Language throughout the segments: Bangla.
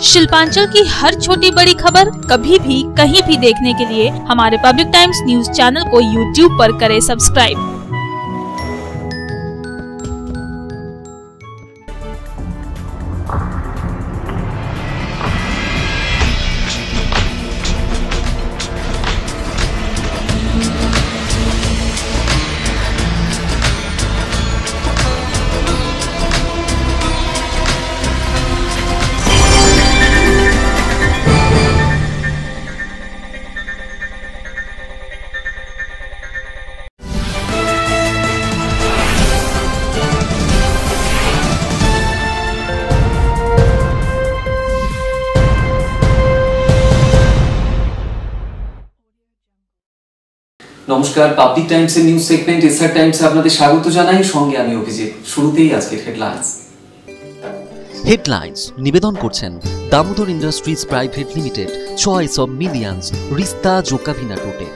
शिल्पांचल की हर छोटी बड़ी खबर कभी भी कहीं भी देखने के लिए हमारे पब्लिक टाइम्स न्यूज चैनल को यूट्यूब पर करें सब्सक्राइब। নমস্কার, পাবলিক টাইমসের নিউজ সেগমেন্ট এসআর টাইমসে আপনাদের স্বাগত জানাই। সঙ্গে আমি অভিজিৎ। শুরুতেই আজকের হেডলাইন্স নিবেদন করছেন Damodar industries private limited, choice of millions, রিস্তা জোকাভিনা টোটে।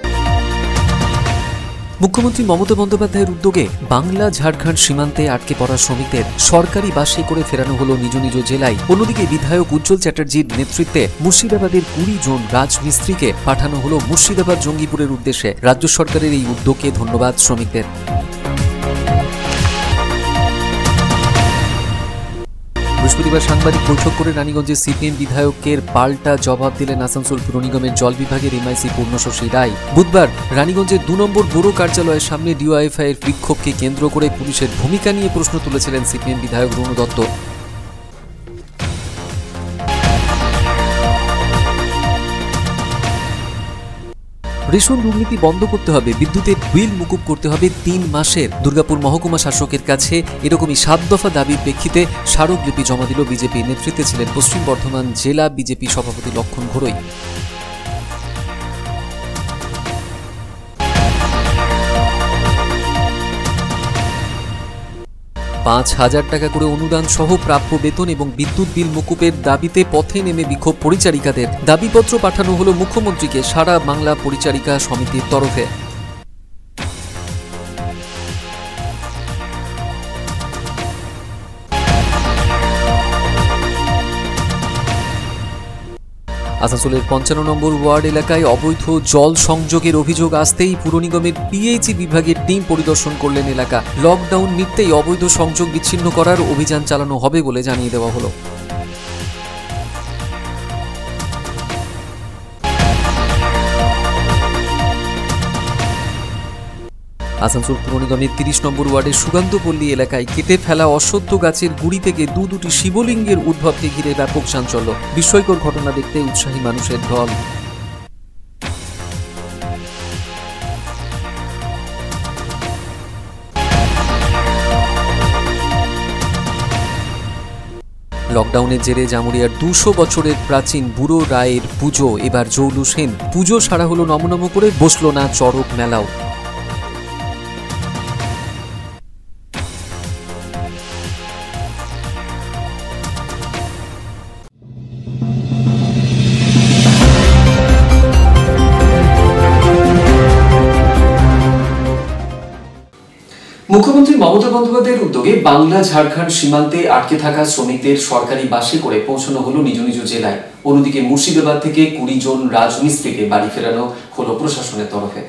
মুখ্যমন্ত্রী মমতা বন্দ্যোপাধ্যায়ের উদ্যোগে বাংলা ঝাড়খণ্ড সীমান্তে আটকে পড়া শ্রমিকদের সরকারি বাসে করে ফেরানো হলো নিজ নিজ জেলায়। অন্যদিকে বিধায়ক উজ্জ্বল চ্যাটার্জির নেতৃত্বে মুর্শিদাবাদের 20 জন রাজমিস্ত্রিকে পাঠানো হলো মুর্শিদাবাদ জঙ্গিপুরের উদ্দেশ্যে। রাজ্য সরকারের এই উদ্যোগকে ধন্যবাদ শ্রমিকদের। বৃহস্পতিবার সাংবাদিক বৈঠক করে রানীগঞ্জের সিপিএম বিধায়কের পাল্টা জবাব দিলেন আসানসোল পুর নিগমের জল বিভাগের এমআইসি পূর্ণশশী রায়। বুধবার রানীগঞ্জের 2 নম্বর বড় কার্যালয়ের সামনে ডিওয়াইএফআই এর বিক্ষোভকে কেন্দ্র করে পুলিশের ভূমিকা নিয়ে প্রশ্ন তুলেছিলেন সিপিএম বিধায়ক রুনু দত্ত। রেশন দুর্নীতি বন্ধ করতে হবে, বিদ্যুতের বিল মুকুব করতে হবে 3 মাসের। দুর্গাপুর মহকুমা শাসকের কাছে এরকমই 7 দফা দাবির প্রেক্ষিতে স্মারকলিপি জমা দিল বিজেপি। নেতৃত্বে ছিলেন পশ্চিম বর্ধমান জেলা বিজেপি সভাপতি লক্ষণ ঘোড়ই। 5,000 টাকা করে অনুদান সহ প্রাপ্য বেতন এবং বিদ্যুৎ বিল মুকুবের দাবিতে পথে নেমে বিক্ষোভ পরিচারিকাদের। দাবিপত্র পাঠানো হলো মুখ্যমন্ত্রীকে সারা বাংলা পরিচারিকা সমিতির তরফে। আসানসোলের 55 নম্বর ওয়ার্ড এলাকায় অবৈধ জল সংযোগের অভিযোগ আসতেই পুর নিগমের পিএইচই বিভাগের টিম পরিদর্শন করলেন এলাকা। লকডাউন মিটতেই অবৈধ সংযোগ বিচ্ছিন্ন করার অভিযান চালানো হবে বলে জানিয়ে দেওয়া হলো। আসানসোল পুর নিগমের 30 নম্বর ওয়ার্ডের সুকান্তপল্লী এলাকায় কেটে ফেলা অশ্বত্থ গাছের গুড়ি থেকে দুটি শিবলিঙ্গের উদ্ভবকে ঘিরে ব্যাপক চাঞ্চল্য। বিস্ময়কর ঘটনা দেখতে উৎসাহী মানুষের ঢল। লকডাউনের জেরে জামুরিয়ার 200 বছরের প্রাচীন বুড়ো রায়ের পুজো এবার জৌলুসহীন। পুজো সারা হলো নমনম করে, বসলো না চড়ক মেলাও। মুখ্যমন্ত্রী মমতা বন্দ্যোপাধ্যায়ের উদ্যোগে বাংলা ঝাড়খণ্ড সীমান্তে আটকে থাকা শ্রমিকদের সরকারি বাসে করে পৌঁছানো হলো নিজ নিজ জেলায়। অন্যদিকে মুর্শিদাবাদ থেকে 20 জন রাজমিস্ত্রিকে বাড়ি ফেরানো হলো প্রশাসনের তরফে।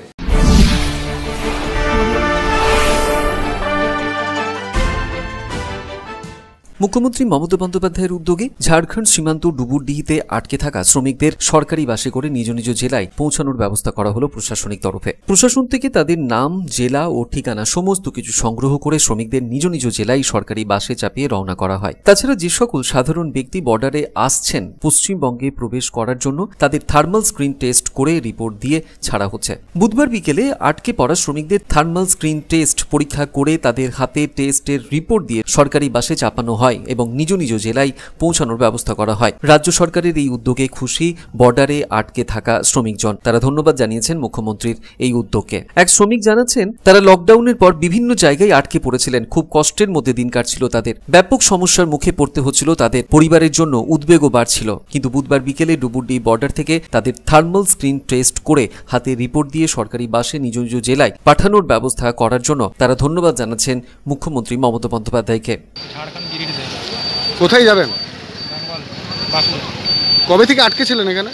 মুখ্যমন্ত্রী মমতা বন্দ্যোপাধ্যায়ের উদ্যোগে ঝাড়খণ্ড সীমান্ত ডুবুরডিহিতে আটকে থাকা শ্রমিকদের সরকারি বাসে করে নিজ নিজ জেলায় পৌঁছানোর ব্যবস্থা করা হলো প্রশাসনিক তরফে। প্রশাসন থেকে তাদের নাম, জেলা ও ঠিকানা সমস্ত কিছু সংগ্রহ করে শ্রমিকদের নিজ নিজ জেলায় সরকারি বাসে চাপিয়ে রওনা করা হয়। তাছাড়া যে সকল সাধারণ ব্যক্তি বর্ডারে আসছেন পশ্চিমবঙ্গে প্রবেশ করার জন্য তাদের থার্মাল স্ক্রিন টেস্ট করে রিপোর্ট দিয়ে ছাড়া হচ্ছে। বুধবার বিকেলে আটকে পড়া শ্রমিকদের থার্মাল স্ক্রিন টেস্ট পরীক্ষা করে তাদের হাতে টেস্টের রিপোর্ট দিয়ে সরকারি বাসে চাপানো হয় এবং নিজ নিজ জেলায় পৌঁছানোর ব্যবস্থা করা হয়। রাজ্য সরকারের এই উদ্যোগে খুশি বর্ডারে আটকে থাকা শ্রমিকজন। তারা ধন্যবাদ জানিয়েছেন মুখ্যমন্ত্রীর এই উদ্যোগকে। এক শ্রমিক জানাচ্ছেন, তারা লকডাউনের পর বিভিন্ন জায়গায় আটকে পড়েছিলেন, খুব কষ্টের মধ্যে দিন কাটছিল তাদের, ব্যাপক সমস্যার মুখে পড়তে হচ্ছিল তাদের, পরিবারের জন্য উদ্বেগও বাড়ছিল। কিন্তু বুধবার বিকেলে ডুবুরডিহি বর্ডার থেকে তাদের থার্মাল স্ক্রিন টেস্ট করে হাতে রিপোর্ট দিয়ে সরকারি বাসে নিজ নিজ জেলায় পাঠানোর ব্যবস্থা করার জন্য তারা ধন্যবাদ জানাচ্ছেন মুখ্যমন্ত্রী মমতা বন্দ্যোপাধ্যায়কে। কোথায় যাবেন? কবে থেকে আটকে ছিলেন এখানে?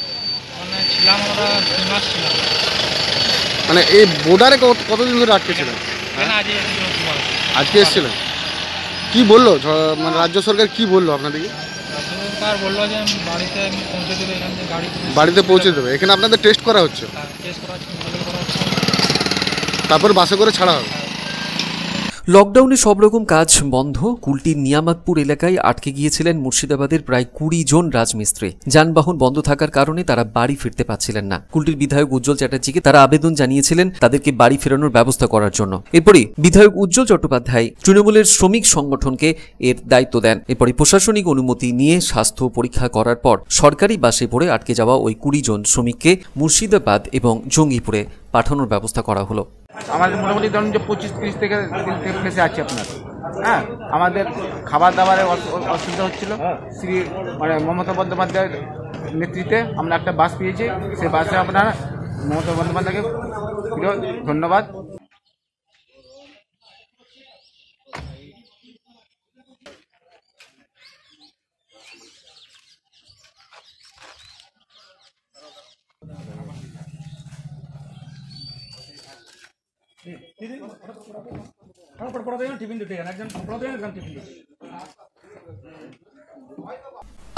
মানে ছিলাম আমরা 2 মাস ছিলাম। মানে এই বর্ডারে কতদিন ধরে আটকে ছিলেন? কেন আজকে এসেছিলেন? কি বললো মানে রাজ্য সরকার কি বললো আপনাদেরকে? সরকার বললো যে বাড়িতে পৌঁছে দেবে, এখান থেকে বাড়িতে পৌঁছে দেবে। এখানে আপনাদের টেস্ট করা হচ্ছে, টেস্ট করা হচ্ছে, মেডিকেল করা হচ্ছে, তারপর বাসে করে ছাড়া হবে। লকডাউনে সব রকম কাজ বন্ধ। কুলটির নিয়ামতপুর এলাকায় আটকে গিয়েছিলেন মুর্শিদাবাদের প্রায় 20 জন রাজমিস্ত্রি। যানবাহন বন্ধ থাকার কারণে তারা বাড়ি ফিরতে পারছিলেন না। কুলটির বিধায়ক উজ্জ্বল চ্যাটার্জিকে তারা আবেদন জানিয়েছিলেন তাদেরকে বাড়ি ফেরানোর ব্যবস্থা করার জন্য। এরপরই বিধায়ক উজ্জ্বল চট্টোপাধ্যায় তৃণমূলের শ্রমিক সংগঠনকে এর দায়িত্ব দেন। এরপরই প্রশাসনিক অনুমতি নিয়ে স্বাস্থ্য পরীক্ষা করার পর সরকারি বাসে পড়ে আটকে যাওয়া ওই 20 জন শ্রমিককে মুর্শিদাবাদ এবং জঙ্গিপুরে পাঠানোর ব্যবস্থা করা হলো। আমাদের মোটামুটি ধরুন যে 25-30 থেকে প্লেসে আছে আপনার। হ্যাঁ, আমাদের খাবার দাবারের অসুবিধা হচ্ছিল। শ্রী মানে মমতা বন্দ্যোপাধ্যায়ের নেতৃত্বে আমরা একটা বাস পেয়েছি। সেই বাসে আপনার মমতা বন্দ্যোপাধ্যায়কে প্রিয় ধন্যবাদ।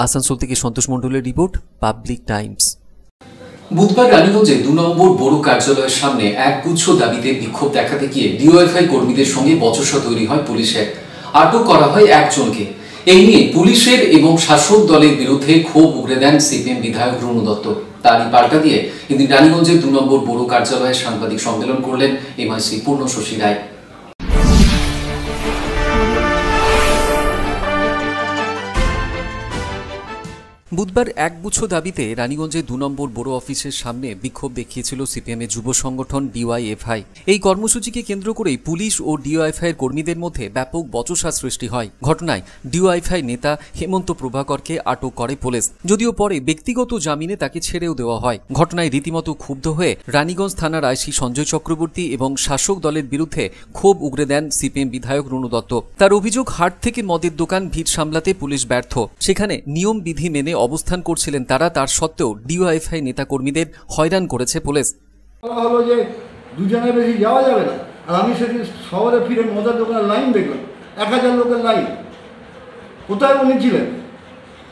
আসানসোল থেকে সন্তোষ মণ্ডলের রিপোর্ট, পাবলিক টাইমস। বুধবার রানীগঞ্জে 2 নম্বর বড় কার্যালয়ের সামনে একগুচ্ছ দাবিতে বিক্ষোভ দেখাতে গিয়ে ডিওএফআই কর্মীদের সঙ্গে বচসা তৈরি হয় পুলিশের। আটক করা হয় একজনকে। এই নিয়ে পুলিশের এবং শাসক দলের বিরুদ্ধে ক্ষোভ উগরে দেন সিপিএম বিধায়ক রুনু দত্ত। তারই পাল্টা দিয়ে এদিন রানীগঞ্জের 2 নম্বর বড় কার্যালয়ে সাংবাদিক সম্মেলন করলেন এমআইসি পূর্ণশশী রায়। বুধবার একগুচ্ছ দাবিতে রানীগঞ্জে 2 নম্বর বড় অফিসের সামনে বিক্ষোভ দেখিয়েছিল সিপিএমের যুব সংগঠন ডিওয়াইএফআই। এই কর্মসূচিকে কেন্দ্র করেই পুলিশ ও ডিওয়াইএফআই এর কর্মীদের মধ্যে ব্যাপক বচসা সৃষ্টি হয়। ঘটনায় ডিওয়াইএফআই নেতা হেমন্ত প্রভাকরকে আটক করে পুলিশ, যদিও পরে ব্যক্তিগত জামিনে তাকে ছেড়েও দেওয়া হয়। ঘটনায় রীতিমতো ক্ষুব্ধ হয়ে রানীগঞ্জ থানার আইসি সঞ্জয় চক্রবর্তী এবং শাসক দলের বিরুদ্ধে ক্ষোভ উগরে দেন সিপিএম বিধায়ক রুনু দত্ত। তার অভিযোগ, হাট থেকে মদের দোকান ভিড় সামলাতে পুলিশ ব্যর্থ। সেখানে নিয়ম বিধি মেনে অবস্থান করছিলেন তারা, তার সত্ত্বেও ডিওয়াইএফআই নেতাকর্মীদের হয়রান করেছে পুলিশ। হলো যে দুজনের বেশি যাওয়া যাবে না। আর আমি সেদিন শহরে ফিরে মদের দোকানের লাইন দেখলাম, 1000 লোকের লাইন। কোথায় উনি ছিলেন?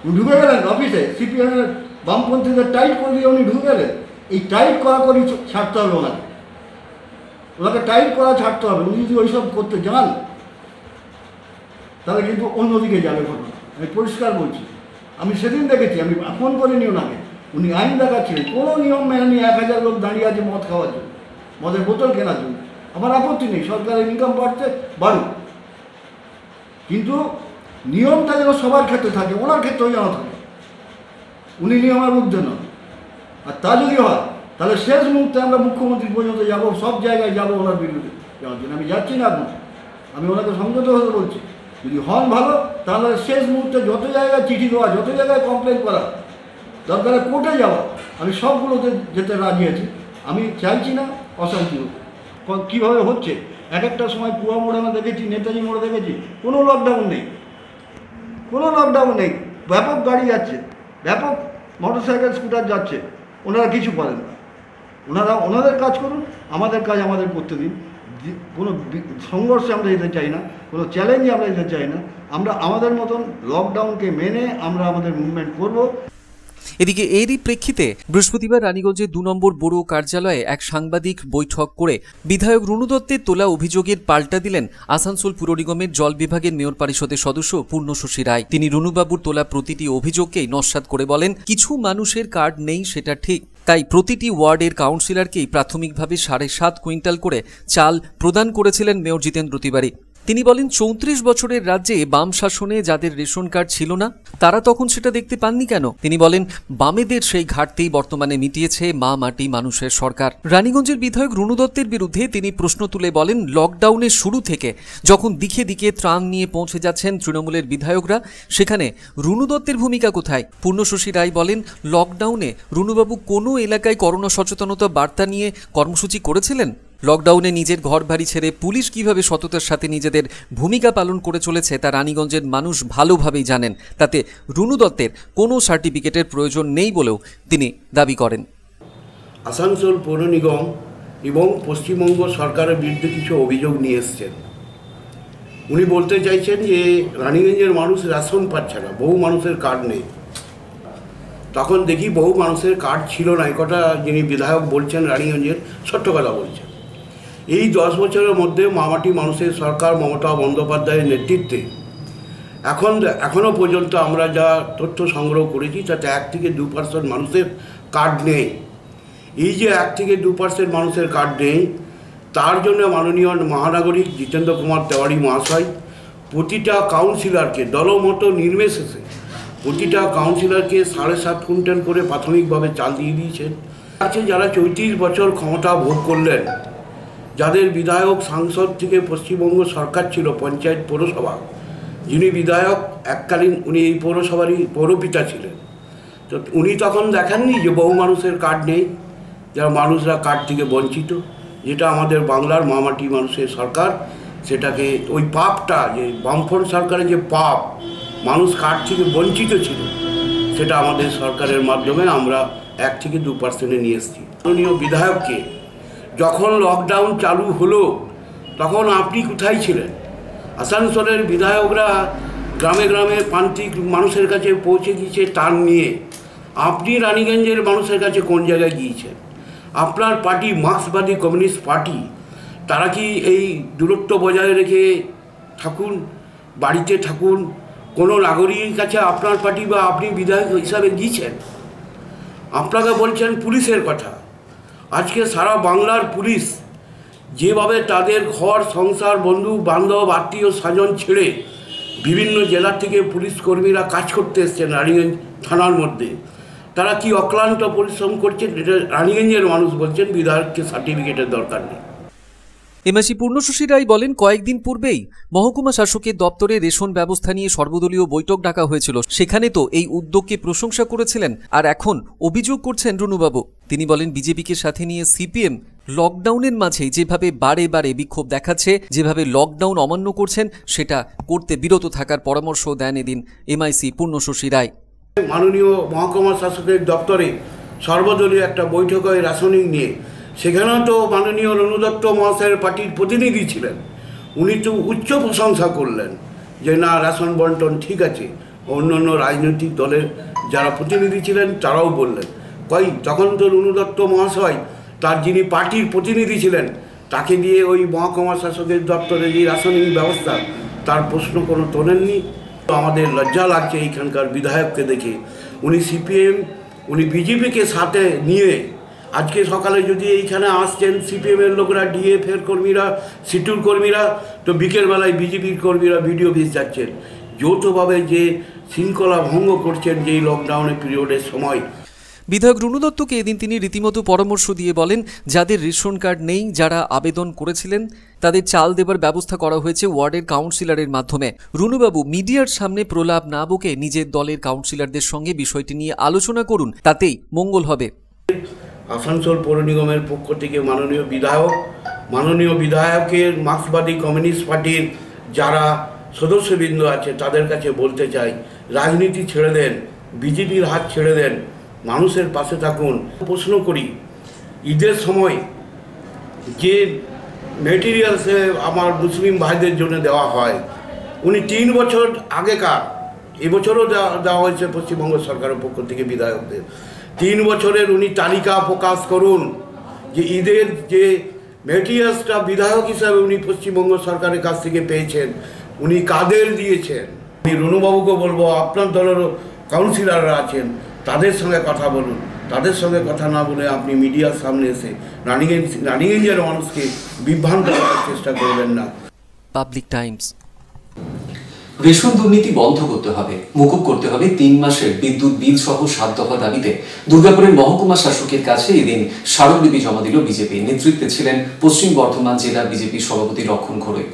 উনি ঢুকে গেলেন অফিসে। সিপিএমের বামপন্থীদের টাইট করে দিয়ে উনি ঢুকে গেলেন। এই টাইট করা করে ছাড়তে হবে ওনাকে, ওনাকে টাইট করা ছাড়তে হবে। উনি যদি ওইসব করতে যান তাহলে কিন্তু অন্যদিকে যাবে ঘটনা। আমি পরিষ্কার বলছি, আমি সেদিন দেখেছি, আমি ফোন করিনি ওনাকে। উনি আইন দেখাচ্ছিলেন, কোনো নিয়ম মেনে নিয়ে 1000 লোক দাঁড়িয়ে আছে মদ খাওয়ার জন্য, মদের বোতল কেনার জন্য। আমার আপত্তি নেই, সরকারের ইনকাম বাড়ছে, বাড়ুক, কিন্তু নিয়মটা যেন সবার ক্ষেত্রে থাকে, ওনার ক্ষেত্রেও যেন থাকে। উনি নিয়মের ঊর্ধ্বে নন। আর তা যদি হয় তাহলে শেষ মুহূর্তে আমরা মুখ্যমন্ত্রী পর্যন্ত যাবো, সব জায়গায় যাবো ওনার বিরুদ্ধে যাওয়ার জন্য। আমি যাচ্ছি না এখন, আমি ওনাকে সংযত হতে বলছি। যদি হন ভালো, তাহলে শেষ মুহূর্তে যত জায়গায় চিঠি দেওয়া, যত জায়গায় কমপ্লেন করা, দরকারে কোর্টে যাওয়া, আমি সবগুলোতে যেতে রাজি আছি। আমি চাইছি না অশান্তি হোক। কীভাবে হচ্ছে, এক একটা সময় পুয়া মোড়ে আমরা দেখেছি, নেতাজি মোড়ে দেখেছি, কোনো লকডাউন নেই, কোনো লকডাউন নেই। ব্যাপক গাড়ি যাচ্ছে, ব্যাপক মোটরসাইকেল স্কুটার যাচ্ছে, ওনারা কিছু করেন না। ওনারা ওনাদের কাজ করুন, আমাদের কাজ আমাদের করতে দিন। কোনো সংঘর্ষে আমরা যেতে চাই না, কোনো চ্যালেঞ্জে আমরা যেতে চাই না। আমরা আমাদের মতন লকডাউনকে মেনে আমরা আমাদের মুভমেন্ট করব। এদিকে এরই প্রেক্ষিতে বৃহস্পতিবার রানীগঞ্জের 2 নম্বর বড় কার্যালয়ে এক সাংবাদিক বৈঠক করে বিধায়ক রুনু দত্তের তোলা অভিযোগের পাল্টা দিলেন আসানসোল পুর নিগমের জল বিভাগের মেয়র পরিষদের সদস্য পূর্ণশশী রায়। তিনি রুনুবাবুর তোলা প্রতিটি অভিযোগকেই নস্যাৎ করে বলেন, কিছু মানুষের কার্ড নেই সেটা ঠিক, তাই প্রতিটি ওয়ার্ডের কাউন্সিলরকেই প্রাথমিকভাবে 7.5 কুইন্টাল করে চাল প্রদান করেছিলেন মেয়র জিতেন্দ্র তিওয়ারি। তিনি বলেন, 34 বছরের রাজ্যে বাম শাসনে যাদের রেশন কার্ড ছিল না তারা তখন সেটা দেখতে পাননি কেন? তিনি বলেন, বামেদের সেই ঘাটতি বর্তমানে মিটিয়েছে মা মাটি মানুষের সরকার। রানীগঞ্জের বিধায়ক রুনু দত্তের বিরুদ্ধে তিনি প্রশ্ন তুলে বলেন, লকডাউনের শুরু থেকে যখন দিকে দিকে ত্রাণ নিয়ে পৌঁছে যাচ্ছেন তৃণমূলের বিধায়করা, সেখানে রুনু দত্তের ভূমিকা কোথায়? পূর্ণশশী রায় বলেন, লকডাউনে রুনুবাবু কোনো এলাকায় করোনা সচেতনতা বার্তা নিয়ে কর্মসূচি করেছিলেন? লকডাউনে নিজের ঘর বাড়ি ছেড়ে পুলিশ কিভাবে সততার সাথে নিজেদের ভূমিকা পালন করে চলেছে তা রানীগঞ্জের মানুষ ভালোভাবেই জানেন। তাতে রুনু দত্তের কোনো সার্টিফিকেটের প্রয়োজন নেই বলেও তিনি দাবি করেন। আসানসোল পৌর নিগম এবং পশ্চিমবঙ্গ সরকারের বিরুদ্ধে কিছু অভিযোগ নিয়ে এসছেন। উনি বলতে চাইছেন যে রানীগঞ্জের মানুষ রেশন পাচ্ছে না, বহু মানুষের কার্ড নেই। তখন দেখি বহু মানুষের কার্ড ছিল না, একটা যিনি বিধায়ক বলছেন রানীগঞ্জের সত্য কথা বলছেন। এই 10 বছরের মধ্যে মামাটি মানুষের সরকার মমতা বন্দ্যোপাধ্যায়ের নেতৃত্বে এখনও পর্যন্ত আমরা যা তথ্য সংগ্রহ করেছি তাতে 1 থেকে 2% মানুষের কার্ড নেই। এই যে 1 থেকে 2% মানুষের কার্ড নেই, তার জন্য মাননীয় মহানাগরিক জিতেন্দ্র কুমার তেওয়ারি মহাশয় প্রতিটা কাউন্সিলরকে দলমত নির্বিশেষে প্রতিটা কাউন্সিলরকে 7.5 কুইন্টাল করে প্রাথমিকভাবে চাল দিয়ে দিয়েছেন। আছে যারা 34 বছর ক্ষমতা ভোগ করলেন, যাদের বিধায়ক সাংসদ থেকে পশ্চিমবঙ্গ সরকার ছিল, পঞ্চায়েত পৌরসভা, যিনি বিধায়ক এককালীন উনি এই পৌরসভারই পৌরপিতা ছিলেন। তো উনি তখন দেখাননি যে বহু মানুষের কার্ড নেই, যারা মানুষরা কার্ড থেকে বঞ্চিত, যেটা আমাদের বাংলার মামাটি মানুষের সরকার সেটাকে ওই পাপটা, যে বামফ্রন্ট সরকারের যে পাপ মানুষ কার্ড থেকে বঞ্চিত ছিল, সেটা আমাদের সরকারের মাধ্যমে আমরা 1 থেকে 2% নিয়ে এসেছি। মাননীয় বিধায়ককে যখন লকডাউন চালু হলো তখন আপনি কোথায় ছিলেন? আসানসোলের বিধায়করা গ্রামে গ্রামে প্রান্তিক মানুষের কাছে পৌঁছে গিয়েছে টান নিয়ে। আপনি রানীগঞ্জের মানুষের কাছে কোন জায়গায় গিয়েছেন? আপনার পার্টি মার্ক্সবাদী কমিউনিস্ট পার্টি, তারা কি এই দূরত্ব বজায় রেখে থাকুন, বাড়িতে থাকুন, কোনো নাগরিকের কাছে আপনার পার্টি বা আপনি বিধায়ক হিসাবে গিয়েছেন? আপনাকে বলছেন পুলিশের কথা। আজকে সারা বাংলার পুলিশ যেভাবে তাদের ঘর সংসার বন্ধু বান্ধব আত্মীয় স্বজন ছেড়ে বিভিন্ন জেলা থেকে পুলিশ কর্মীরা কাজ করতে এসছেন রানীগঞ্জ থানার মধ্যে, তারা কি অক্লান্ত পরিশ্রম করছেন, এটা রানীগঞ্জের মানুষ বলছেন বিধায়ককে সার্টিফিকেটের দরকার নেই। এমআইসি পূর্ণশশী রায় বলেন, কয়েকদিন পূর্বেই মহকুমা শাসকের দপ্তরে রেশন ব্যবস্থা নিয়ে সর্বদলীয় বৈঠক ডাকা হয়েছিল, সেখানে তো এই উদ্যোগকে প্রশংসা করেছিলেন, আর এখন অভিযোগ করছেন রুনুবাবু। তিনি বলেন, বিজেপিকে সাথে নিয়ে সিপিএম লকডাউনের মাঝেই যেভাবে বারে বারে বিক্ষোভ দেখাচ্ছে, যেভাবে লকডাউন অমান্য করছেন, সেটা করতে বিরত থাকার পরামর্শ দেন এদিন এমআইসি পূর্ণশশী রায়। মাননীয় মহকুমা শাসকের দপ্তরে সর্বদলীয় একটা বৈঠক হয় রেশনিং নিয়ে, সেখানেও তো মাননীয় রুনু দত্ত মহাশয়ের পার্টির প্রতিনিধি ছিলেন। উনি তো উচ্চ প্রশংসা করলেন যে না, রেশন বন্টন ঠিক আছে। অন্যান্য রাজনৈতিক দলের যারা প্রতিনিধি ছিলেন তারাও বললেন। তখন তো রুনু দত্ত মহাশয় তার যিনি পার্টির প্রতিনিধি ছিলেন তাকে দিয়ে ওই মহকুমা শাসকের দপ্তরে যে রেশনিং ব্যবস্থা তার প্রশ্ন কোনো তোলেননি। আমাদের লজ্জা লাগছে এইখানকার বিধায়ককে দেখে। উনি সিপিএম, উনি বিজেপিকে সাথে নিয়ে আজকে সকালে যদি এইখানে আসছেন সিপিএমের লোকরা, ডিএফের কর্মীরা, সিটুর কর্মীরা, তো বিকেলবেলায় বিজেপির কর্মীরা ভিডিও অফিস যাচ্ছেন, যৌথভাবে যে শৃঙ্খলা ভঙ্গ করছেন যেই লকডাউনের পিরিয়ডের সময়। বিধায়ক রুনু দত্তকে এদিন তিনি রীতিমতো পরামর্শ দিয়ে বলেন, যাদের রেশন কার্ড নেই, যারা আবেদন করেছিলেন, তাদের চাল দেবার ব্যবস্থা করা হয়েছে ওয়ার্ডের কাউন্সিলরের মাধ্যমে। রুনুবাবু মিডিয়ার সামনে প্রলাপ না বকে নিজের দলের কাউন্সিলরদের সঙ্গে বিষয়টি নিয়ে আলোচনা করুন, তাতেই মঙ্গল হবে। আসানসোল পৌর নিগমের পক্ষ থেকে মাননীয় বিধায়কের মার্ক্সবাদী কমিউনিস্ট পার্টির যারা সদস্যবৃন্দ আছে তাদের কাছে বলতে চাই, রাজনীতি ছেড়ে দেন, বিজেপির হাত ছেড়ে দেন, মানুষের পাশে থাকুন। প্রশ্ন করি, ঈদের সময় যে মেটেরিয়ালসে আমার মুসলিম ভাইদের জন্য দেওয়া হয়, উনি 3 বছর আগেকার, এবছরও দেওয়া হয়েছে পশ্চিমবঙ্গ সরকারের পক্ষ থেকে বিধায়কদের 3 বছরের উনি তালিকা প্রকাশ করুন যে ঈদের যে মেটেরিয়ালসটা বিধায়ক হিসাবে উনি পশ্চিমবঙ্গ সরকারের কাছ থেকে পেয়েছেন, উনি কাদের দিয়েছেন। আমি রুনুবাবুকে বলবো, আপনার দলেরও কাউন্সিলররা আছেন, তাদের সঙ্গে কথা বলুন। তাদের সঙ্গে কথা না বলে আপনি মিডিয়ার সামনে এসে রানীগঞ্জের মানুষকে বিভ্রান্ত করার চেষ্টা করবেন না। Public Times. রেশন দুর্নীতি বন্ধ করতে হবে, মকুব করতে হবে 3 মাসের বিদ্যুৎ বিল সহ 7 দফা দাবিতে দুর্গাপুরের মহকুমা শাসকের কাছে এদিন স্মারকলিপি জমা দিল বিজেপি। নেতৃত্বে ছিলেন পশ্চিম বর্ধমান জেলা বিজেপি সভাপতি লক্ষণ ঘোড়ই।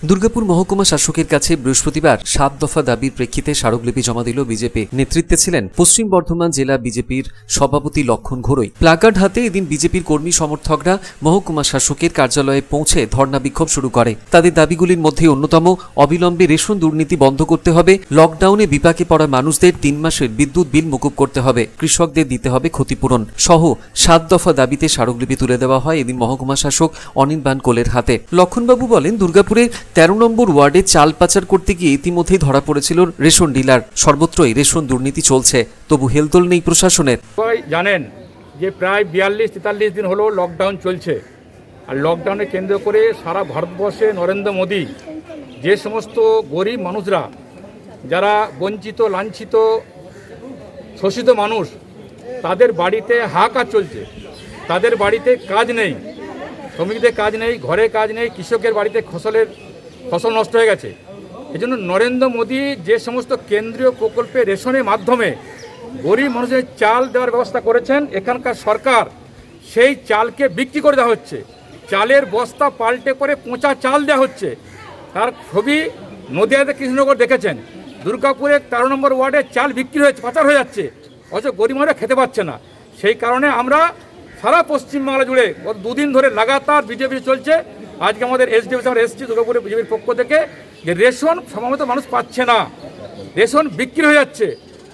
দুর্গাপুর মহকুমা শাসকের কাছে বৃহস্পতিবার 7 দফা দাবির প্রেক্ষিতে স্মারকলিপি জমা দিল বিজেপি। নেতৃত্বে ছিলেন পশ্চিম বর্ধমান জেলা বিজেপির সভাপতি লক্ষণ ঘোড়ই। প্লাকার্ড হাতে এদিন বিজেপির কর্মী সমর্থকরা মহকুমা শাসকের কার্যালয়ে পৌঁছে ধর্ণা বিক্ষোভ শুরু করে। তাদের দাবিগুলির মধ্যে অন্যতম অবিলম্বে রেশন দুর্নীতি বন্ধ করতে হবে, লকডাউনে বিপাকে পড়া মানুষদের 3 মাসের বিদ্যুৎ বিল মকুব করতে হবে, কৃষকদের দিতে হবে ক্ষতিপূরণ সহ 7 দফা দাবিতে স্মারকলিপি তুলে দেওয়া হয় এদিন মহকুমা শাসক অনির্বাণ কোলের হাতে। লক্ষণবাবু বলেন, দুর্গাপুরে 13 নম্বর ওয়ার্ডে চাল পাচার করতে গিয়ে ইতিমধ্যেই ধরা পড়েছিল রেশন ডিলার। সর্বত্রই রেশন দুর্নীতি চলছে, তবু হেলদোল নেই প্রশাসনের। জানেন যে প্রায় 42-43 দিন হলো লকডাউন চলছে, আর লকডাউনে কেন্দ্র করে সারা ভারতবর্ষে নরেন্দ্র মোদী যে সমস্ত গরিব মানুষরা, যারা বঞ্চিত, লাঞ্ছিত, শোষিত মানুষ, তাদের বাড়িতে হাহাকার চলছে। তাদের বাড়িতে কাজ নেই, শ্রমিকদের কাজ নেই, ঘরে কাজ নেই, কৃষকের বাড়িতে ফসল নষ্ট হয়ে গেছে। এজন্য নরেন্দ্র মোদী যে সমস্ত কেন্দ্রীয় প্রকল্পে রেশনের মাধ্যমে গরিব মানুষের চাল দেওয়ার ব্যবস্থা করেছেন, এখানকার সরকার সেই চালকে বিক্রি করে দেওয়া হচ্ছে। চালের বস্তা পাল্টে করে পচা চাল দেওয়া হচ্ছে। তার ছবি নদিয়াতে কৃষ্ণনগর দেখেছেন। দুর্গাপুরে 13 নম্বর ওয়ার্ডে চাল বিক্রি হয়েছে, পাচার হয়ে যাচ্ছে, অথচ গরিব মানুষরা খেতে পাচ্ছে না। সেই কারণে আমরা সারা পশ্চিমবাংলা জুড়ে গত 2 দিন ধরে লাগাতার বিজেপি চলছে। আজকে আমাদের এসডিএফ আমরা এসছি দুর্গাপুরে বিজেপির পক্ষ থেকে, যে রেশন সম্ভবত মানুষ পাচ্ছে না, রেশন বিক্রি হয়ে যাচ্ছে।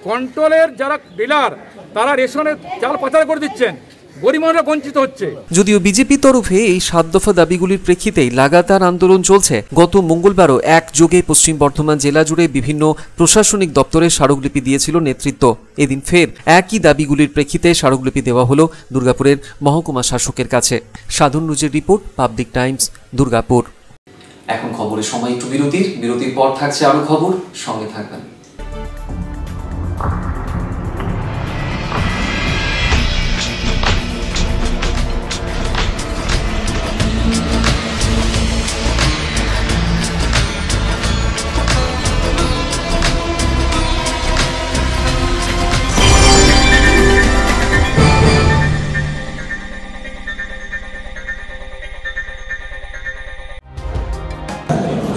কন্ট্রোলের যারা ডিলার, তারা রেশনের চাল পাচার করে দিচ্ছেন, গরিব মানুষরা বঞ্চিত হচ্ছে। যদিও বিজেপি তরফে এই 7 দফা দাবিগুলির প্রেক্ষিতেই লাগাতার আন্দোলন চলছে। গত মঙ্গলবারও একযোগে পশ্চিম বর্ধমান জেলা জুড়ে বিভিন্ন প্রশাসনিক দপ্তরে স্মারকলিপি দিয়েছিল নেতৃত্ব। এদিন ফের একই দাবিগুলির প্রেক্ষিতে স্মারকলিপি দেওয়া হলো দুর্গাপুরের মহকুমা শাসকের কাছে। সাধন রুজের রিপোর্ট, পাবলিক টাইমস, দুর্গাপুর। এখন খবরের সময় একটু বিরতির পর থাকছে আরো খবর, সঙ্গে থাকবেন।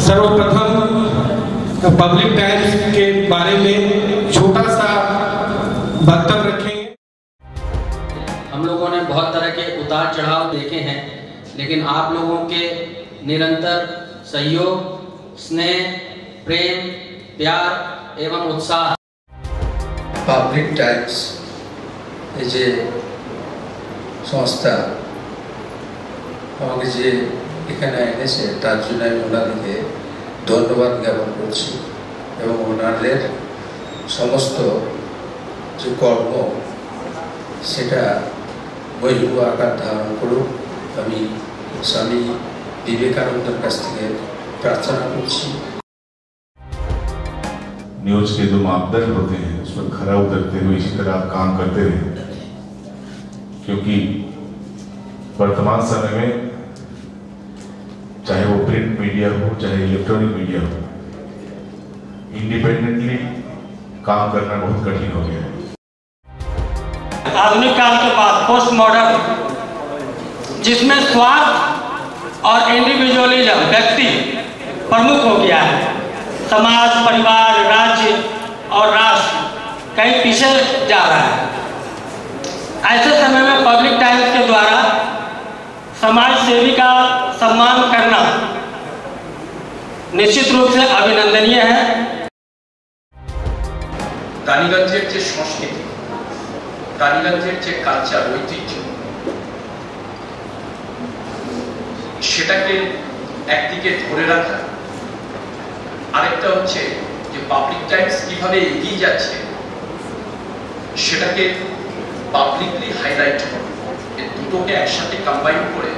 सर्वप्रथम पब्लिक टाइम्स के बारे में छोटा सा वक्तव्य रखेंगे। हम लोगों ने बहुत तरह के उतार चढ़ाव देखे हैं, लेकिन आप लोगों के निरंतर सहयोग, स्नेह, प्रेम, प्यार एवं उत्साह। पब्लिक टाइम्स যে সংস্থা আমাকে যে এখানে এনেছে, তার জন্য আমি ওনাদেরকে ধন্যবাদ জ্ঞাপন করছি এবং ওনাদের সমস্ত যে কর্ম সেটা বৈভব আকার ধারণ করুক, আমি স্বামী বিবেকানন্দের কাছ থেকে प्रार्थना करছি। न्यूज के जो मापदंड होते हैं उस पर खरा उतरते हुए इसी तरह आप काम करते रहे, क्योंकि वर्तमान समय में चाहे वो प्रिंट मीडिया हो चाहे इलेक्ट्रॉनिक मीडिया हो, इंडिपेंडेंटली काम करना बहुत कठिन हो गया है। आधुनिक काल के बाद पोस्ट मॉडर्न, जिसमें स्वार्थ और इंडिविजुअलिज्म व्यक्ति प्रमुख हो गया है, समाज, परिवार, राज्य और राष्ट्र कहीं पीछे जा रहा है। ऐसे समय में पब्लिक टाइम्स के द्वारा समाज सेवी का सम्मान करना निश्चित रूप से अभिनंदनीय है। রানীগঞ্জের যে সংস্কৃতি, রানীগঞ্জের যে কালচার, ঐতিহ্য, সেটাকে একদিকে ধরে রাখা, আরেকটা হচ্ছে যে পাবলিক টাইমস কিভাবে এগিয়ে যাচ্ছে সেটাকে পাবলিকলি হাইলাইট করা, এই দুটোকে একসাথে কম্বাইন করে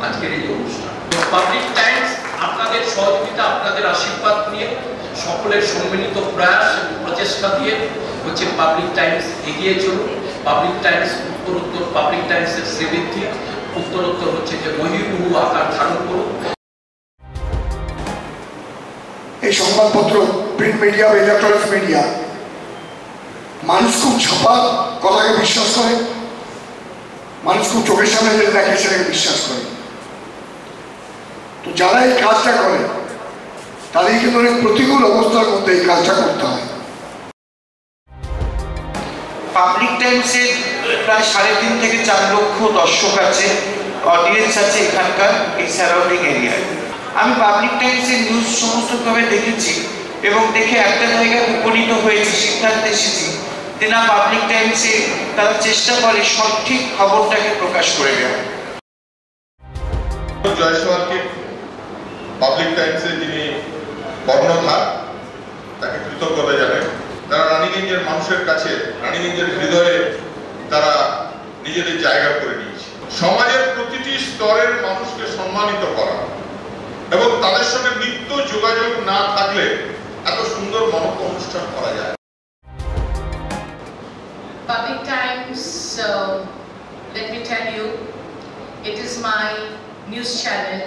আজকের এই অনুষ্ঠান। পাবলিক টাইমস আপনাদের সহযোগিতা, আপনাদের আশীর্বাদ নিয়ে, সকলের সম্মিলিত প্রয়াস প্রচেষ্টা দিয়ে হচ্ছে পাবলিক টাইমস এগিয়ে চলুন। পাবলিক টাইমস উত্তরোত্তর, পাবলিক টাইমসের শ্রীবৃদ্ধি উত্তরোত্তর হচ্ছে যে বহির্মুখ আকার ধারণ করুন। এই সংবাদপত্র, প্রিন্ট মিডিয়া বা ইলেকট্রনিক মিডিয়া, মানুষ খুব ছাপা কথাকে বিশ্বাস করে, মানুষ খুব চোখের সামনে যেটা দেখে সেটাকে বিশ্বাস করে। তো যারা এই কাজটা করে তাদেরকে কিন্তু অনেক প্রতিকূল অবস্থার মধ্যে এই কাজটা করতে হয়। পাবলিক টাইমসে প্রায় 3.5 থেকে 4 লক্ষ দর্শক আছে, অডিয়েন্স আছে এখানকার এই সারাউন্ডিং এরিয়ায়। আমি পাবলিক টাইমসের নিউজ সমস্তভাবে দেখেছি এবং দেখে একটা জায়গায় উপনীত হয়েছি, সিদ্ধান্তে এসেছি যে না, পাবলিক টাইমসে তারা চেষ্টা করে সঠিক খবরটাকে প্রকাশ করে দেওয়া। জয়সওয়ালকে পাবলিক টাইমসে যিনি কর্ণধার, তাকে কৃতজ্ঞতা জানাই। তারা রানীগঞ্জের মানুষের কাছে, রানীগঞ্জের হৃদয়ে তারা নিজেদের জায়গা করে নিয়েছে। সমাজের প্রতিটি স্তরের মানুষকে সম্মানিত করা এবং তাদের সঙ্গে নিত্য যোগাযোগ না থাকলে এত সুন্দর মহৎ অনুষ্ঠান করা যায়। Public Times, let me tell you, it is my news channel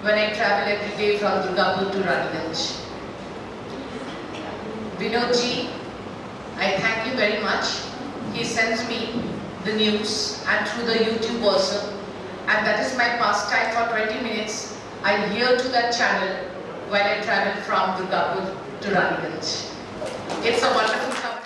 when I travel every day from Durgapur to Raniganj. Vinodji, I thank you very much. He sends me the news and through the YouTube also, and that is my pastime for 20 minutes. I hear to that channel when I travel from Durgapur to Raniganj. It's a wonderful cover.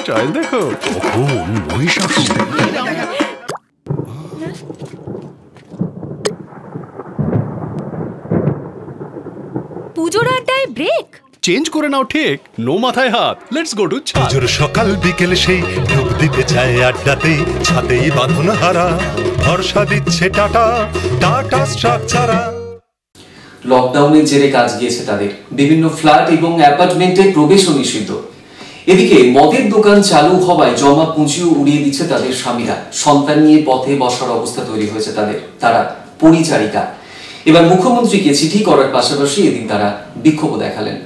Choice দেখো, কখন মহিষাসুর। পুজোর আড্ডায় ব্রেক চেঞ্জ করে নাও ঠিক, নো মাথায় হাত। লেটস গো টু ছাদ। পুজোর সকাল বিকেল সেই ডুব দিতে চায় আড্ডাতেই, ছাদেই বাঁধন হারা ভরসা দিচ্ছে টাটা, টাটা স্ট্রাকচারা। লকডাউনের জেরে কাজ গিয়েছে তাদের, বিভিন্ন ফ্ল্যাট এবং অ্যাপার্টমেন্টে প্রবেশও নিষিদ্ধ। এদিকে মদের দোকান চালু হওয়ায় জমা পুঁজিও উড়িয়ে দিচ্ছে তাদের স্বামীরা। সন্তান নিয়ে পথে বসার অবস্থা তৈরি হয়েছে তাদের, তারা পরিচারিকা। এবার মুখ্যমন্ত্রীকে চিঠি করার পাশাপাশি এদিন তারা বিক্ষোভ দেখালেন।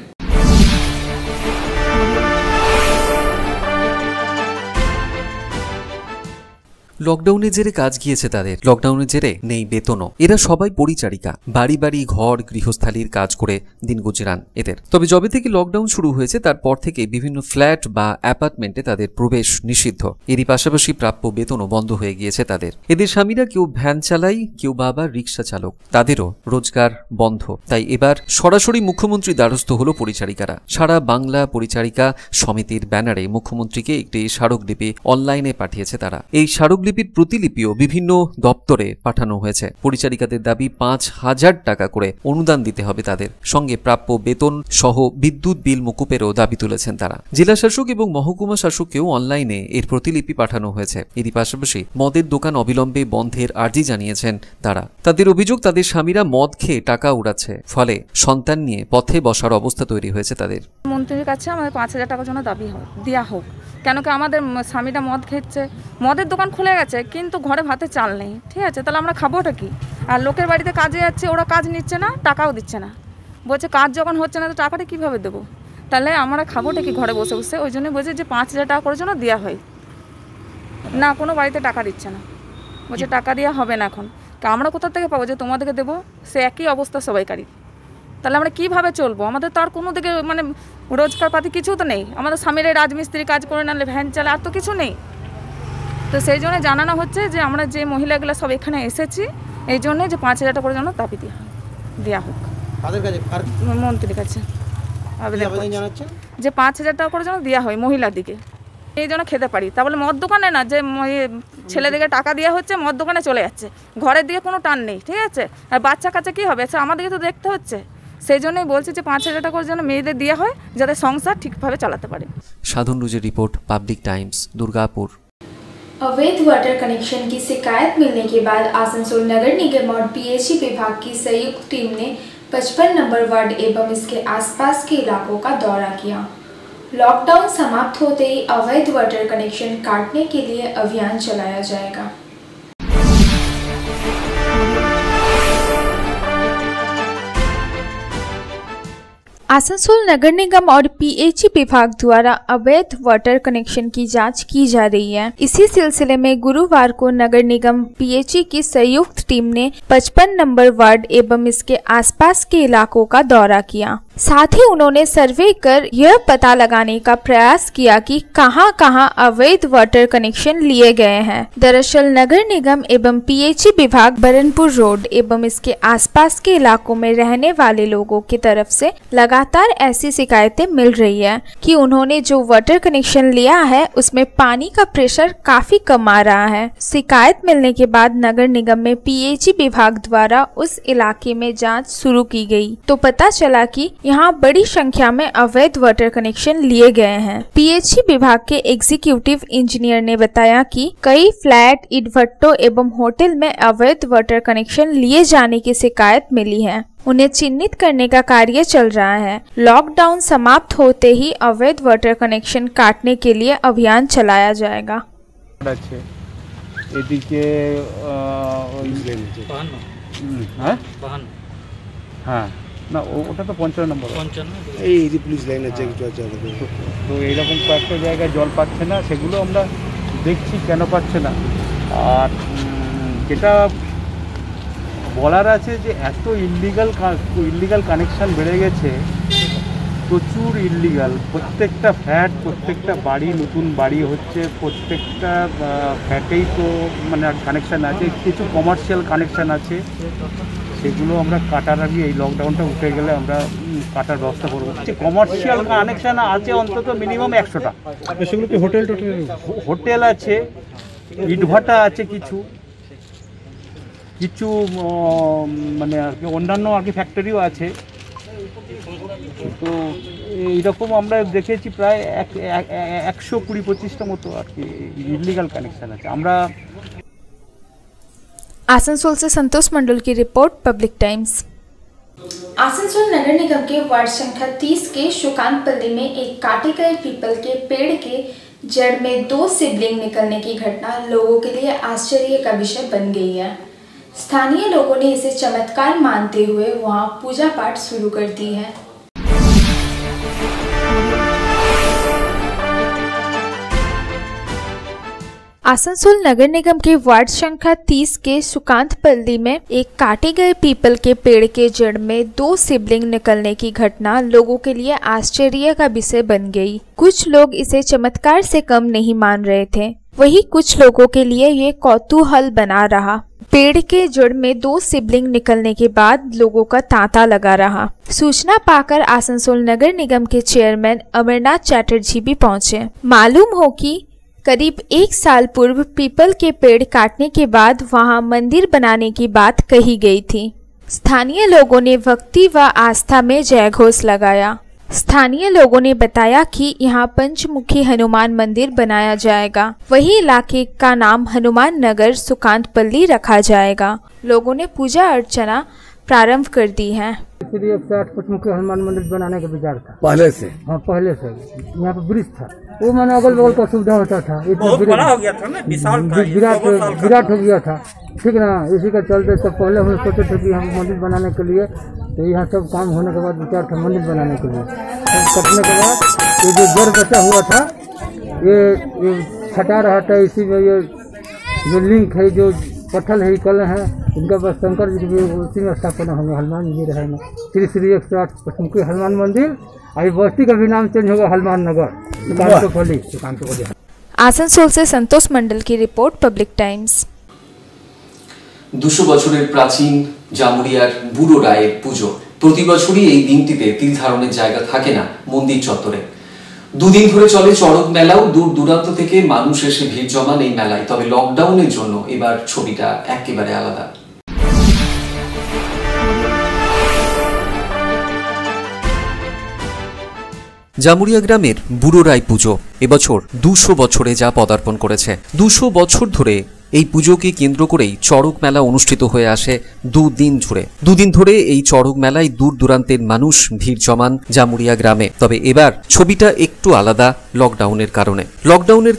লকডাউনের জেরে কাজ গিয়েছে তাদের, লকডাউনের জেরে নেই বেতনও। এরা সবাই পরিচারিকা, বাড়ি বাড়ি ঘর গৃহস্থালির কাজ করে দিন গুজরান এদের। তবে যবে থেকে লকডাউন শুরু হয়েছে তারপর থেকে বিভিন্ন ফ্ল্যাট বা অ্যাপার্টমেন্টে তাদের প্রবেশ নিষিদ্ধ। এরই পাশাপাশি প্রাপ্য বেতনও বন্ধ হয়ে গিয়েছে তাদের। এদের স্বামীরা কেউ ভ্যান চালাই, কেউ বা আবার রিক্সা চালক, তাদেরও রোজগার বন্ধ। তাই এবার সরাসরি মুখ্যমন্ত্রী দ্বারস্থ হলো পরিচারিকারা। সারা বাংলা পরিচারিকা সমিতির ব্যানারে মুখ্যমন্ত্রীকে একটি স্মারকলিপি অনলাইনে পাঠিয়েছে তারা। এই স্মারকলিপির প্রতিলিপিও বিভিন্ন দপ্তরে পাঠানো হয়েছে। পরিচারিকাদের দাবি 5,000 টাকা করে অনুদান দিতে হবে তাদের, সঙ্গে প্রাপ্য বেতন সহ বিদ্যুৎ বিল মকুপেরও দাবি তুলেছেন তারা। জেলা শাসক এবং মহকুমা শাসককেও অনলাইনে এর প্রতিলিপি পাঠানো হয়েছে। এরই পাশাপাশি মদের দোকান অবিলম্বে বন্ধের আর্জি জানিয়েছেন তারা। তাদের অভিযোগ, তাদের স্বামীরা মদ খেয়ে টাকা উড়াচ্ছে, ফলে সন্তান নিয়ে পথে বসার অবস্থা তৈরি হয়েছে তাদের। মন্ত্রীর কাছে আমাদের 5,000 টাকার জন্য দাবি দেওয়া হোক, কেন কি আমাদের স্বামীরা মদ খেচ্ছে, মদের দোকান খুলে গেছে কিন্তু ঘরে ভাতে চাল নেই, ঠিক আছে, তাহলে আমরা খাবোটা কি? আর লোকের বাড়িতে কাজে যাচ্ছে, ওরা কাজ নিচ্ছে না, টাকাও দিচ্ছে না, বলছে কাজ যখন হচ্ছে না তো টাকাটা কীভাবে দেবো, তাহলে আমরা খাবোটা কি ঘরে বসে বসে? ওই জন্য বলছে যে 5,000 টাকা করে জন্য দেওয়া হয় না, কোনো বাড়িতে টাকা দিচ্ছে না, বলছে টাকা দেওয়া হবে না এখন। আমরা কোথা থেকে পাবো যে তোমাদেরকে দেবো? সে একই অবস্থা সবাইকারই, তাহলে আমরা কীভাবে চলবো? আমাদের তো আর কোনো দিকে মানে রোজগারপাতি কিছু তো নেই, আমাদের স্বামীর এই রাজমিস্ত্রি কাজ করে নাহলে ভ্যান চালে, আর তো কিছু নেই। তো সেই জন্য জানানো হচ্ছে যে আমরা যে মহিলাগুলো সব এখানে এসেছি এই জন্য যে 5,000 টাকা করে যেন দাবি দেওয়া হোক মন্ত্রীর কাছে আবেদন জানাচ্ছেন যে 5,000 টাকা করে যেন দেওয়া হয় মহিলার দিকে, এই জন্য খেতে পারি। তাহলে মদ দোকানে না যে ছেলেদিকে টাকা দেওয়া হচ্ছে, মদ দোকানে চলে যাচ্ছে, ঘরের দিকে কোনো টান নেই, ঠিক আছে। আর বাচ্চা কাচ্চা কী হবে, আমাদেরকে তো দেখতে হচ্ছে। সেই জন্যই বলছি যে 5,000 টাকা করে যেন মেয়েদের দেওয়া হয় যাতে সংসার ঠিকভাবে চালাতে পারে। সাধন রুজের রিপোর্ট, পাবলিক टाइम्स, दुर्गापुर। अवैध वाटर कनेक्शन की शिकायत मिलने के बाद आसनसोल नगर निगम और पीएचई विभाग की संयुक्त टीम ने 55 नंबर वार्ड एवं इसके आसपास के इलाकों का दौरा किया। लॉकडाउन समाप्त होते ही अवैध वाटर कनेक्शन काटने के लिए अभियान चलाया जाएगा। आसनसोल नगर निगम और पीएचई विभाग द्वारा अवैध वाटर कनेक्शन की जांच की जा रही है। इसी सिलसिले में गुरुवार को नगर निगम पीएचई की संयुक्त टीम ने 55 नंबर वार्ड एवं इसके आसपास के इलाकों का दौरा किया। साथ ही उन्होंने सर्वे कर यह पता लगाने का प्रयास किया कि कहां-कहां अवैध वाटर कनेक्शन लिए गए हैं। दरअसल नगर निगम एवं पीएचई विभाग बरनपुर रोड एवं इसके आसपास के इलाकों में रहने वाले लोगों की तरफ से लगातार ऐसी शिकायतें मिल रही है कि उन्होंने जो वाटर कनेक्शन लिया है उसमें पानी का प्रेशर काफी कम आ रहा है। शिकायत मिलने के बाद नगर निगम में पीएचई विभाग द्वारा उस इलाके में जांच शुरू की गई तो पता चला कि यहाँ बड़ी संख्या में अवैध वाटर कनेक्शन लिए गए हैं। पीएचई विभाग के एग्जीक्यूटिव इंजीनियर ने बताया कि कई फ्लैट, इटभट्टों एवं होटल में अवैध वाटर कनेक्शन लिए जाने की शिकायत मिली है। उन्हें चिन्हित करने का कार्य चल रहा है। लॉकडाउन समाप्त होते ही अवैध वाटर कनेक्शन काटने के लिए अभियान चलाया जाएगा। না ওটা তো 55 নম্বর এই পুলিশ লাইন আছে কিছু আছে তো এইরকম কয়েকটা জায়গায় জল পাচ্ছে না, সেগুলো আমরা দেখছি কেন পাচ্ছে না। আর যেটা বলার আছে যে এত ইলিগাল কানেকশান বেড়ে গেছে, প্রচুর ইলিগাল। প্রত্যেকটা ফ্ল্যাট, প্রত্যেকটা বাড়ি, নতুন বাড়ি হচ্ছে, প্রত্যেকটা ফ্ল্যাটেই তো মানে কানেকশান আছে, কিছু কমার্শিয়াল কানেকশান আছে, সেগুলো আমরা কাটার আগে এই লকডাউনটা উঠে গেলে আমরা কাটার ব্যবস্থা করবো। কমার্শিয়াল কানেকশান আছে অন্তত মিনিমাম 100টা। সেগুলো কি হোটেল আছে, ইটভাটা আছে, কিছু কিছু মানে আর কি অন্যান্য আর কি ফ্যাক্টরিও আছে। তো এইরকম আমরা দেখেছি প্রায় 120-25টা মতো আর কি ইলিগাল কানেকশান আছে। আমরা आसनसोल से संतोष मंडल की रिपोर्ट, पब्लिक टाइम्स। आसनसोल नगर निगम के वार्ड संख्या 30 के शुकानपल्ली में एक काटे गए पीपल के पेड़ के जड़ में 2 सिबलिंग निकलने की घटना लोगों के लिए आश्चर्य का विषय बन गई है। स्थानीय लोगों ने इसे चमत्कार मानते हुए वहां पूजा पाठ शुरू कर दी है। आसनसोल नगर निगम के वार्ड संख्या 30 के सुकांतपल्ली में एक काटे गए पीपल के पेड़ के जड़ में 2 सिबलिंग निकलने की घटना लोगों के लिए आश्चर्य का विषय बन गई। कुछ लोग इसे चमत्कार से कम नहीं मान रहे थे, वहीं कुछ लोगों के लिए ये कौतूहल बना रहा। पेड़ के जड़ में 2 सिबलिंग निकलने के बाद लोगों का तांता लगा रहा। सूचना पाकर आसनसोल नगर निगम के चेयरमैन अमरनाथ चैटर्जी भी पहुंचे। मालूम हो कि करीब 1 साल पूर्व पीपल के पेड़ काटने के बाद वहां मंदिर बनाने की बात कही गई थी। स्थानीय लोगों ने भक्ति व आस्था में जयघोष लगाया। स्थानीय लोगों ने बताया कि यहाँ पंचमुखी हनुमान मंदिर बनाया जाएगा, वही इलाके का नाम हनुमान नगर सुकांतपल्ली रखा जाएगा। लोगों ने पूजा अर्चना प्रारंभ कर दी है। इसलिए पंचमुखी हनुमान मंदिर बनाने का विचार था पहले से। हाँ पहले से। यहाँ पे ब्रिज था, वो मैंने अगल बगल का सुविधा होता था, बहुत बड़ा हो गया था ना, विशाल विराट हो गया था, ठीक ना। इसी का चलते सब पहले हम सोचे थे कि हम मंदिर बनाने के लिए, तो यहाँ सब काम होने के बाद विचार था मंदिर बनाने के लिए। सब कटने के बाद ये जो जड़ बचा हुआ था ये छटा रहा था, इसी में ये जो लिंक है, जो पत्थर है, कल है, इनका बस शंकर जी भी उसी में स्थापना होंगे। हनुमान जी रहेंगे। श्री 108 पंचमुखी हनुमान मंदिर अभी बस्ती का भी नाम चेंज होगा हनुमान नगर। आसनसोल से संतोष मंडल की रिपोर्ट, पब्लिक टाइम्स। 200 বছরের প্রাচীন জামুরিয়ার বুড়ো রায়ের পুজো। প্রতি বছরই এই দিনটিতে তিল ধারণের জায়গা থাকে না মন্দির চত্বরে। দুদিন ধরে চলে চড়ক মেলাও, দূর দূরান্ত থেকে মানুষ এসে ভিড় জমান এই মেলায়। তবে লকডাউনের জন্য এবার ছবিটা একেবারে আলাদা। জামুরিয়া গ্রামের বুড়ো রায় পুজো এবছর 200 বছরে যা পদার্পণ করেছে। 200 বছর ধরে এই পুজোকে কেন্দ্র করেই চড়ক মেলা অনুষ্ঠিত হয়ে আসে দুদিন ধরে এই চড়ক মেলায় দূর দূরান্তের মানুষ ভিড় জমান জামুরিয়া গ্রামে। তবে এবার ছবিটা একটু আলাদা লকডাউনের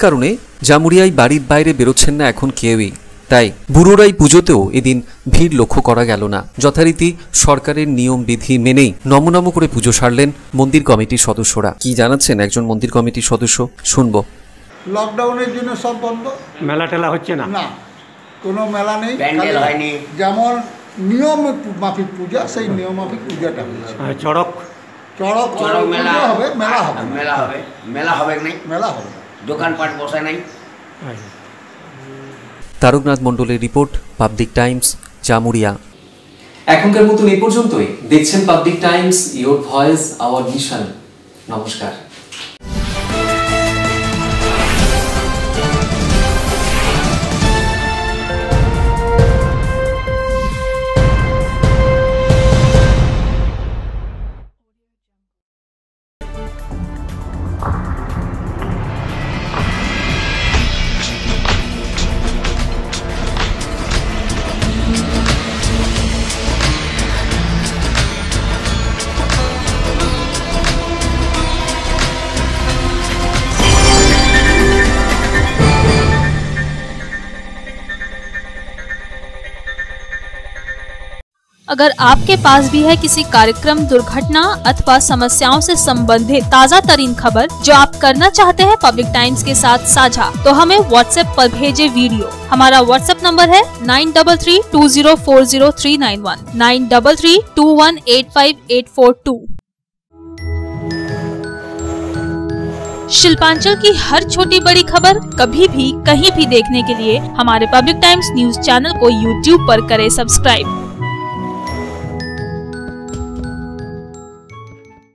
কারণে জামুরিয়ায় বাড়ির বাইরে বেরোচ্ছেন না এখন কেউই। তাই বুড়োরাই পুজোতেও এদিন ভিড় লক্ষ্য করা গেল না। যথারীতি সরকারের নিয়ম বিধি মেনেই নমনম করে পুজো সারলেন মন্দির কমিটির সদস্যরা। কি জানাচ্ছেন একজন মন্দির কমিটির সদস্য, শুনবো। লকডাউনের জন্য সব বন্ধ, মেলা টেলা হচ্ছে না, কোনো মেলা নেই, প্যান্ডেল হয়নি। যেমন নিয়ম মাফিক পূজা, সেই নিয়ম মাফিক পূজাটা হয়েছে। চড়ক মেলা হবে, মেলা হবে দোকানপাট বসে নাই। তারকনাথ মণ্ডলের রিপোর্ট, পাবলিক টাইমস, জামুরিয়া। এখনকার মতন এই পর্যন্তই। দেখছেন public Times, your voice hour mission. নমস্কার। अगर आपके पास भी है किसी कार्यक्रम, दुर्घटना अथवा समस्याओं से संबंधित ताज़ा तरीन खबर जो आप करना चाहते हैं पब्लिक टाइम्स के साथ साझा, तो हमें व्हाट्सएप पर भेजे वीडियो। हमारा व्हाट्सएप नंबर है 9332040391 9332185842। शिल्पांचल की हर छोटी बड़ी खबर कभी भी कहीं भी देखने के लिए हमारे पब्लिक टाइम्स न्यूज चैनल को यूट्यूब पर करें सब्सक्राइब।